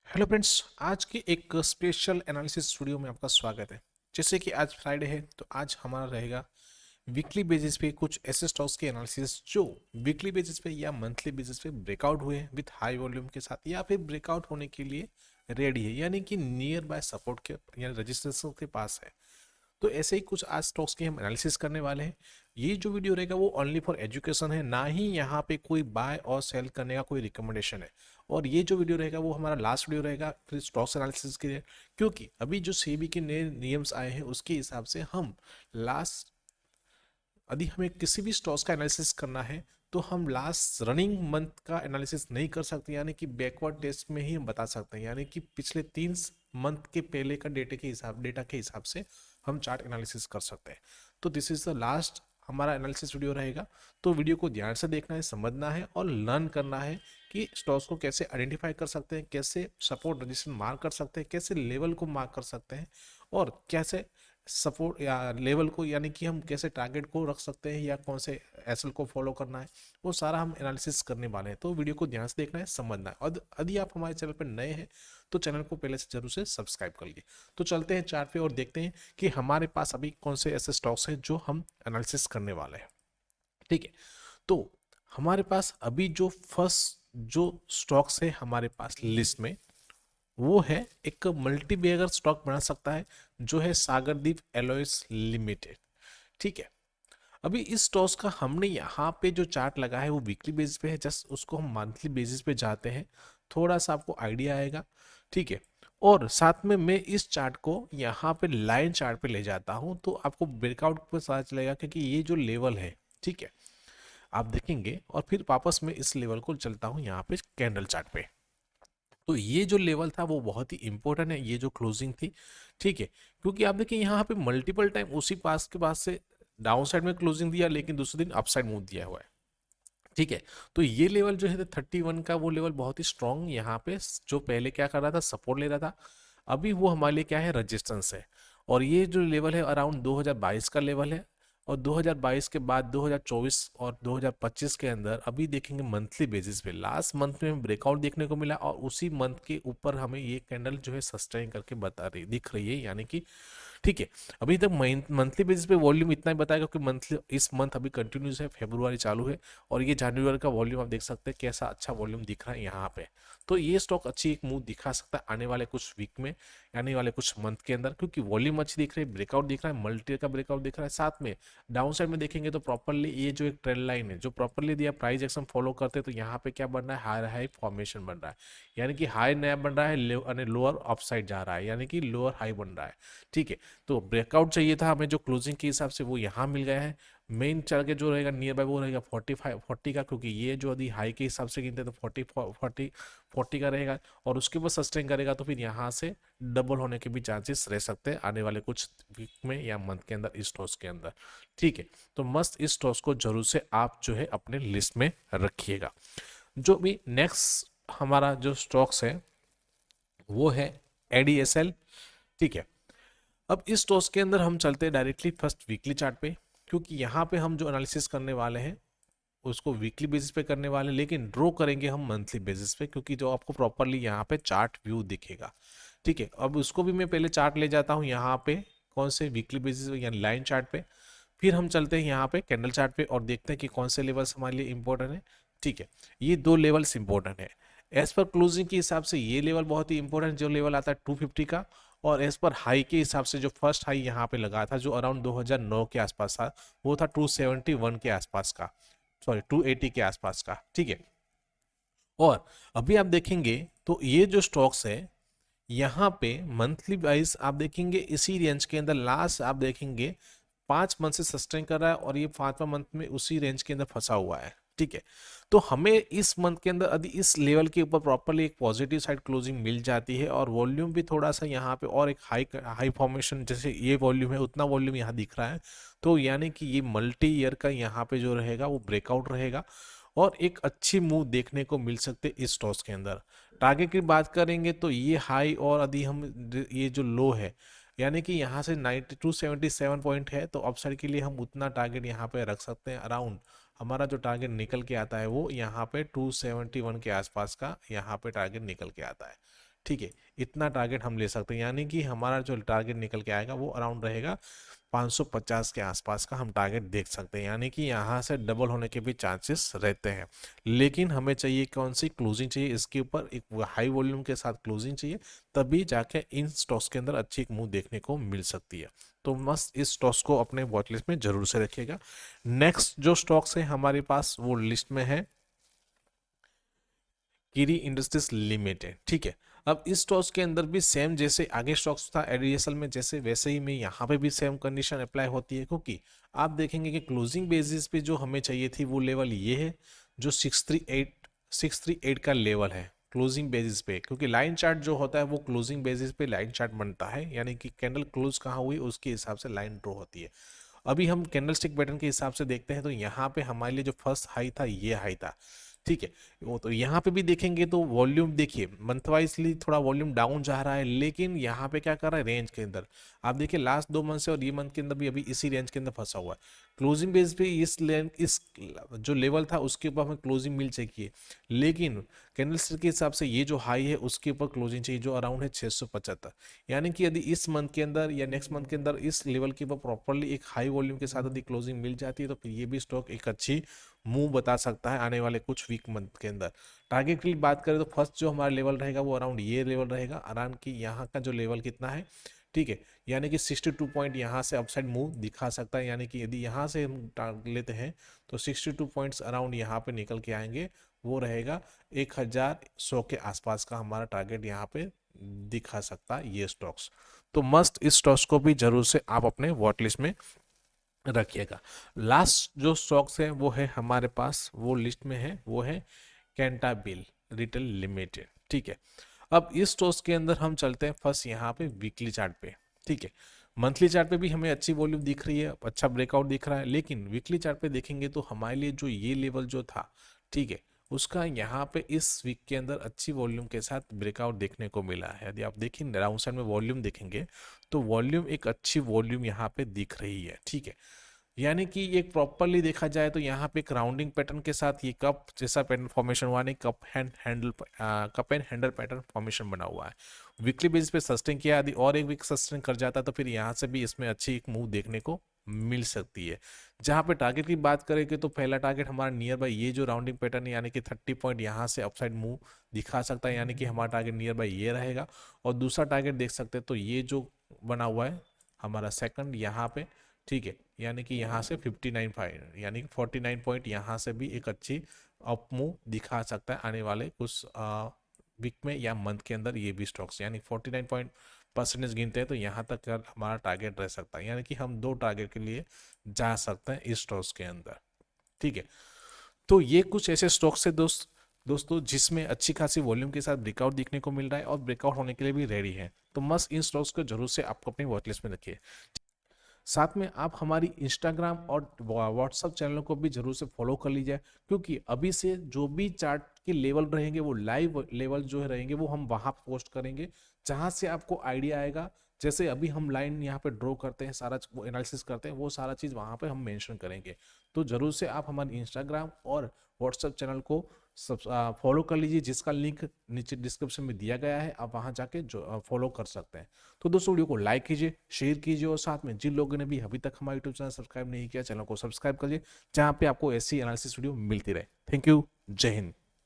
Hello friends, आज की एक स्पेशल एनालिसिस वीडियो में आपका स्वागत है। जैसे कि आज फ्राइडे है तो आज हमारा रहेगा वीकली बेसिस पे कुछ ऐसे स्टॉक्स के एनालिसिस जो वीकली बेसिस पे या मंथली बेसिस पे ब्रेकआउट हुए विथ हाई वॉल्यूम के साथ या फिर ब्रेकआउट होने के लिए रेडी है, यानी कि नियर बाय सपोर्ट के यानी रजिस्टेंस के पास है। तो ऐसे ही कुछ आज स्टॉक्स की हम एनालिसिस करने वाले हैं। ये जो वीडियो रहेगा वो ओनली फॉर एजुकेशन है, ना ही यहाँ पे कोई बाय और सेल करने का कोई रिकमेंडेशन है। और ये जो वीडियो रहेगा वो हमारा लास्ट वीडियो रहेगा फिर स्टॉक्स एनालिसिस के लिए, क्योंकि अभी जो सेबी के नए नियम्स आए हैं उसके हिसाब से हम लास्ट यदि हमें किसी भी स्टॉक्स का एनालिसिस करना है तो हम लास्ट रनिंग मंथ का एनालिसिस नहीं कर सकते, यानी कि बैकवर्ड टेस्ट में ही हम बता सकते हैं, यानी कि पिछले 3 मंथ के पहले का डेटा के हिसाब से हम चार्ट एनालिसिस कर सकते हैं। तो दिस इज द लास्ट हमारा एनालिसिस वीडियो रहेगा। तो वीडियो को ध्यान से देखना है, समझना है और लर्न करना है कि स्टॉक्स को कैसे आइडेंटिफाई कर सकते हैं, कैसे सपोर्ट रजिस्टर मार्क कर सकते हैं, कैसे लेवल को मार्क कर सकते हैं और कैसे सपोर्ट या लेवल को यानी कि हम कैसे टारगेट को रख सकते हैं या कौन से एसएल को फॉलो करना है, वो सारा हम एनालिसिस करने वाले हैं। तो वीडियो को ध्यान से देखना है, समझना है। और यदि आप हमारे चैनल पर नए हैं तो चैनल को पहले से जरूर से सब्सक्राइब कर लीजिए। तो चलते हैं चार्ट पे और देखते हैं कि हमारे पास अभी कौन से ऐसे स्टॉक्स हैं जो हम एनालिसिस करने वाले हैं। ठीक है, तो हमारे पास अभी जो फर्स्ट जो स्टॉक्स है हमारे पास लिस्ट में वो है एक मल्टी बैगर स्टॉक बना सकता है जो है सागरदीप एलॉयस लिमिटेड। ठीक है, अभी इस स्टॉक्स का हमने यहाँ पे जो चार्ट लगा है वो वीकली बेसिस पे है, जस्ट उसको हम मंथली बेसिस पे जाते हैं, थोड़ा सा आपको आइडिया आएगा। ठीक है, और साथ में मैं इस चार्ट को यहाँ पे लाइन चार्ट पे ले जाता हूँ तो आपको ब्रेकआउट पे पता चलेगा क्योंकि ये जो लेवल है, ठीक है, आप देखेंगे और फिर वापस में इस लेवल को चलता हूँ यहाँ पे कैंडल चार्ट पे। तो ये जो लेवल था वो बहुत ही इंपॉर्टेंट है, ये जो क्लोजिंग थी। ठीक है, क्योंकि आप देखिए यहाँ पे मल्टीपल टाइम उसी पास के पास से डाउन साइड में क्लोजिंग दिया लेकिन दूसरे दिन अपसाइड मूव दिया हुआ है। ठीक है, तो ये लेवल जो है 31 का वो लेवल बहुत ही स्ट्रांग यहाँ पे जो पहले क्या कर रहा था, सपोर्ट ले रहा था, अभी वो हमारे लिए क्या है, रेजिस्टेंस है। और ये जो लेवल है अराउंड 2022 का लेवल है। और 2022 के बाद 2024 और 2025 के अंदर अभी देखेंगे मंथली बेसिस पे लास्ट मंथ में ब्रेकआउट देखने को मिला और उसी मंथ के ऊपर हमें ये कैंडल जो है सस्टेन करके बता रही दिख रही है, यानी कि ठीक है। अभी तक मंथली बेसिस पे वॉल्यूम इतना ही बताएगा क्योंकि मंथली इस मंथ अभी कंटिन्यूस है, फरवरी चालू है और ये जनवरी का वॉल्यूम आप देख सकते हैं कैसा अच्छा वॉल्यूम दिख रहा है यहाँ पे। तो ये स्टॉक अच्छी एक मूव दिखा सकता है आने वाले कुछ वीक में, आने वाले कुछ मंथ के अंदर, क्योंकि वॉल्यूम अच्छी दिख रही है, ब्रेकआउट दिख रहा है, मल्टी का ब्रेकआउट दिख रहा है। साथ में डाउन साइड में देखेंगे तो प्रॉपरली ये जो एक ट्रेंड लाइन है जो प्रॉपरली दिया प्राइस एक्शन फॉलो करते हैं तो यहाँ पे क्या बन रहा है, हाई हाई फॉर्मेशन बन रहा है, यानी कि हाई नया बन रहा है लोअर अपसाइड जा रहा है, यानी कि लोअर हाई बन रहा है। ठीक है, तो ब्रेकआउट चाहिए था हमें जो क्लोजिंग के हिसाब से वो यहाँ मिल गया है। मेन चल के जो रहेगा नियर बाय वो रहेगा 40 का, क्योंकि ये जो अभी हाई के हिसाब से गिनते हैं तो 40 का रहेगा और उसके बाद सस्टेन करेगा तो फिर यहाँ से डबल होने के भी चांसेस रह सकते हैं आने वाले कुछ वीक में या मंथ के अंदर इस स्टॉक्स के अंदर। ठीक है, तो मस्त इस स्टॉक्स को जरूर से आप जो है अपने लिस्ट में रखिएगा। जो भी नेक्स्ट हमारा जो स्टॉक्स है वो है एडीएसएल। ठीक है, अब इस टॉस के अंदर हम चलते हैं डायरेक्टली फर्स्ट वीकली चार्ट पे, क्योंकि यहाँ पे हम जो एनालिसिस करने वाले हैं उसको वीकली बेसिस पे करने वाले हैं, लेकिन ड्रॉ करेंगे हम मंथली बेसिस पे क्योंकि जो आपको प्रॉपरली यहाँ पे चार्ट व्यू दिखेगा। ठीक है, अब उसको भी मैं पहले चार्ट ले जाता हूँ यहाँ पे कौन से वीकली बेसिस यानी लाइन चार्ट पे, फिर हम चलते हैं यहाँ पे कैंडल चार्ट पे और देखते हैं कि कौन से लेवल्स हमारे लिए इंपॉर्टेंट है। ठीक है, ये दो लेवल्स इंपॉर्टेंट है एज पर क्लोजिंग के हिसाब से। ये लेवल बहुत ही इंपॉर्टेंट जो लेवल आता है 250 का, और एज पर हाई के हिसाब से जो फर्स्ट हाई यहाँ पे लगा था जो अराउंड 2009 के आसपास था वो था 271 के आसपास का, सॉरी 280 के आसपास का। ठीक है, और अभी आप देखेंगे तो ये जो स्टॉक्स है यहाँ पे मंथली वाइज आप देखेंगे इसी रेंज के अंदर लास्ट आप देखेंगे 5 मंथ से सस्टेन कर रहा है और ये 5वां मंथ में उसी रेंज के अंदर फंसा हुआ है। ठीक है, तो हमें इस मंथ के अंदर यदि इस लेवल के ऊपर प्रॉपरली एक पॉजिटिव साइड क्लोजिंग मिल जाती है और वॉल्यूम भी थोड़ा सा यहाँ पे और एक हाई हाई फॉर्मेशन जैसे ये वॉल्यूम है उतना वॉल्यूम यहाँ दिख रहा है, तो यानी कि ये मल्टी ईयर का यहाँ पे जो रहेगा वो ब्रेकआउट रहेगा और एक अच्छी मूव देखने को मिल सकते इस टॉस के अंदर। टारगेट की बात करेंगे तो ये हाई और यदि हम ये जो लो है यानी कि यहाँ से 277 पॉइंट है तो अपसाइड के लिए हम उतना टारगेट यहाँ पे रख सकते हैं। अराउंड हमारा जो टारगेट निकल के आता है वो यहाँ पे 271 के आसपास का यहाँ पे टारगेट निकल के आता है। ठीक है, इतना टारगेट हम ले सकते हैं, यानी कि हमारा जो टारगेट निकल के आएगा वो अराउंड रहेगा 550 के आसपास का हम टारगेट देख सकते हैं, यानी कि यहाँ से डबल होने के भी चांसेस रहते हैं। लेकिन हमें चाहिए कौन सी क्लोजिंग चाहिए, इसके ऊपर एक हाई वॉल्यूम के साथ क्लोजिंग चाहिए, तभी जाके इन स्टॉक्स के अंदर अच्छी एक मूव देखने को मिल सकती है। तो मस्त इस स्टॉक्स को अपने वॉच लिस्ट में जरूर से रखिएगा। नेक्स्ट जो स्टॉक्स है हमारे पास वो लिस्ट में है किरी इंडस्ट्रीज लिमिटेड। ठीक है, अब इस स्टॉक्स के अंदर भी सेम जैसे आगे स्टॉक्स था एडीएसएल में जैसे, वैसे ही में यहाँ पे भी सेम कंडीशन अप्लाई होती है, क्योंकि आप देखेंगे कि क्लोजिंग बेसिस पे जो हमें चाहिए थी वो लेवल ये है जो 638 का लेवल है क्लोजिंग बेसिस पे, क्योंकि लाइन चार्ट जो होता है वो क्लोजिंग बेसिस पे लाइन चार्ट बनता है, यानी कि कैंडल क्लोज कहाँ हुई उसके हिसाब से लाइन ड्रॉ होती है। अभी हम कैंडल स्टिक पैटर्न के हिसाब से देखते हैं तो यहाँ पे हमारे लिए जो फर्स्ट हाई था ये हाई था। ठीक है, वो तो यहाँ पे भी देखेंगे तो वॉल्यूम देखिए मंथ वाइजली थोड़ा वॉल्यूम डाउन जा रहा है, लेकिन यहाँ पे क्या कर रहा है रेंज के अंदर, आप देखिए लास्ट 2 मंथ से और ये मंथ के अंदर भी अभी इसी रेंज के अंदर फंसा हुआ है। क्लोजिंग बेस पे इस जो लेवल था उसके ऊपर हमें क्लोजिंग मिल चाहिए, लेकिन कैंडलस्टिक के हिसाब से ये जो हाई है उसके ऊपर क्लोजिंग चाहिए जो अराउंड है 675, यानी कि यदि इस मंथ के अंदर या नेक्स्ट मंथ के अंदर इस लेवल के ऊपर प्रॉपरली एक हाई वॉल्यूम के साथ यदि क्लोजिंग मिल जाती है तो फिर ये भी स्टॉक एक अच्छी मूव बता सकता है आने वाले कुछ वीक मंथ के अंदर। टारगेट की बात करें तो फर्स्ट जो हमारा लेवल रहेगा वो अराउंड ये लेवल रहेगा, अराउंड की यहाँ का जो लेवल कितना है, ठीक है, यानी कि 62 पॉइंट यहाँ से अपसाइड मूव दिखा सकता है, यानी कि यदि यहाँ से हम टारगेट लेते हैं तो 62 पॉइंट्स अराउंड यहाँ पे निकल के आएंगे, वो रहेगा 1100 के आसपास का हमारा टारगेट यहाँ पे दिखा सकता है ये स्टॉक्स। तो मस्ट इस स्टॉक्स को भी जरूर से आप अपने वॉच लिस्ट में रखिएगा। लास्ट जो स्टॉक्स है वो है हमारे पास वो लिस्ट में है वो है कैंटाबिल रिटेल लिमिटेड। ठीक है, अब इस स्टॉक्स के अंदर हम चलते हैं फर्स्ट यहाँ पे वीकली चार्ट पे। ठीक है, मंथली चार्ट पे भी हमें अच्छी वॉल्यूम दिख रही है, अच्छा ब्रेकआउट दिख रहा है, लेकिन वीकली चार्ट पे देखेंगे तो हमारे लिए जो ये लेवल जो था, ठीक है, उसका यहाँ पे इस वीक के अंदर अच्छी वॉल्यूम के साथ ब्रेकआउट देखने को मिला है। यदि आप देखें डाउन साइड में वॉल्यूम देखेंगे तो वॉल्यूम एक अच्छी वॉल्यूम यहाँ पे दिख रही है। ठीक है, यानी कि एक प्रॉपरली देखा जाए तो यहाँ पे एक राउंडिंग पैटर्न के साथ ये कप जैसा पैटर्न फॉर्मेशन हुआ, नहीं cup and handle pattern formation बना हुआ है। वीकली बेसिस पे सस्टेन किया, यदि और एक वीक सस्टेन कर जाता तो फिर यहाँ से भी इसमें अच्छी एक मूव देखने को मिल सकती है। जहाँ पे टारगेट की बात करेंगे तो पहला टारगेट हमारा नियर बाय ये जो राउंडिंग पैटर्न है, यानी कि 30 पॉइंट यहाँ से अपसाइड मूव दिखा सकता है, यानी कि हमारा टारगेट नियर बाय ये रहेगा। और दूसरा टारगेट देख सकते हैं तो ये जो बना हुआ है हमारा सेकंड यहाँ पे, ठीक है, यानी कि यहाँ से 59 यानी कि 49 पॉइंट यहाँ से भी एक अच्छी अप मूव दिखा सकता है आने वाले कुछ वीक में या मंथ के अंदर ये भी स्टॉक्स, यानी 49 पॉइंट परसेंटेज गिनते हैं तो यहाँ तक का हमारा टारगेट रह सकता है, यानी कि हम 2 टारगेट के लिए जा सकते हैं इस स्टॉक्स के अंदर। ठीक है, तो ये कुछ ऐसे स्टॉक्स है दोस्तों जिसमें अच्छी खासी वॉल्यूम के साथ ब्रेकआउट देखने को मिल रहा है और ब्रेकआउट होने के लिए भी रेडी है, तो मस्त इन स्टॉक्स को जरूर से आपको अपनी वॉच लिस्ट में रखिए। साथ में आप हमारी इंस्टाग्राम और व्हाट्सअप चैनलों को भी जरूर से फॉलो कर लीजिए, क्योंकि अभी से जो भी चार्ट के लेवल रहेंगे वो लाइव लेवल जो है रहेंगे वो हम वहां पोस्ट करेंगे, जहां से आपको आइडिया आएगा। जैसे अभी हम लाइन यहाँ पे ड्रॉ करते हैं, सारा एनालिसिस करते हैं, वो सारा चीज़ वहां पे हम मेंशन करेंगे। तो जरूर से आप हमारे इंस्टाग्राम और व्हाट्सएप चैनल को सब फॉलो कर लीजिए, जिसका लिंक नीचे डिस्क्रिप्शन में दिया गया है, आप वहां जाके जो फॉलो कर सकते हैं। तो दोस्तों वीडियो को लाइक कीजिए, शेयर कीजिए और साथ में जिन लोगों ने भी अभी तक हमारा यूट्यूब चैनल सब्सक्राइब नहीं किया चैनल को सब्सक्राइब करिए, जहां पे आपको ऐसी एनालिसिस वीडियो मिलती रहे। थैंक यू, जय हिंद।